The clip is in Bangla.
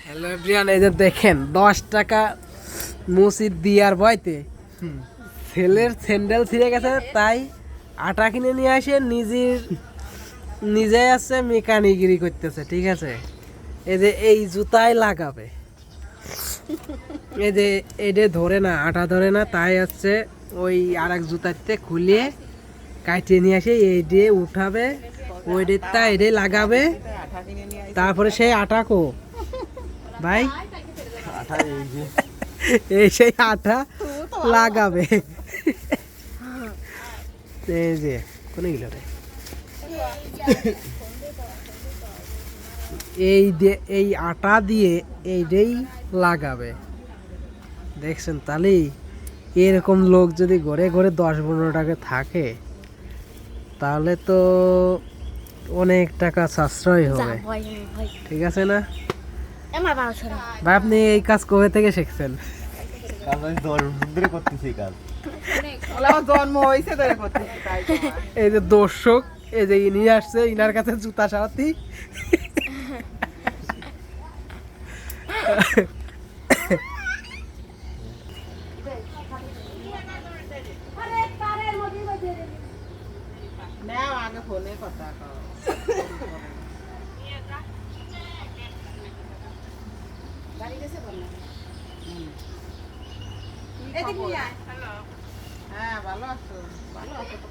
হ্যালো এভরিওয়ান, এই যে দেখেন 10 টাকা মসজিদ দিয়ার বইতে ছেলের স্যান্ডেল ছিঁড়ে গেছে, তাই আটা কিনে নিয়ে আসে নিজে আছে মেকানিগিরি করতেছে। ঠিক আছে, এই যে এই জুতায় লাগাবে, এই যে এটা ধরে না, আটা ধরে না, তাই হচ্ছে ওই আর এক জুতাতে খুলিয়ে কাটিয়ে নিয়ে আসে, এই দিয়ে উঠাবে, ওই ডেটটা এটাই লাগাবে, তারপরে সেই আটা কো ভাই এই সেই আটা লাগাবে। এই যে কোনে গেল রে, এই আটা দিয়ে এইটাই লাগাবে। দেখছেন, তাহলে এরকম লোক যদি ঘরে ঘরে 10-15 টাকা থাকে, তাহলে তো অনেক টাকা সাশ্রয় হবে। ঠিক আছে না ভাই? আপনি এই কাজ কবে থেকে শিখছেন? এই যে দর্শক, এই যে ইনি আসছে, ইনার কাছে জুতা সারাতি। হ্যাঁ, ভালো আছো? ভালো আছো তো?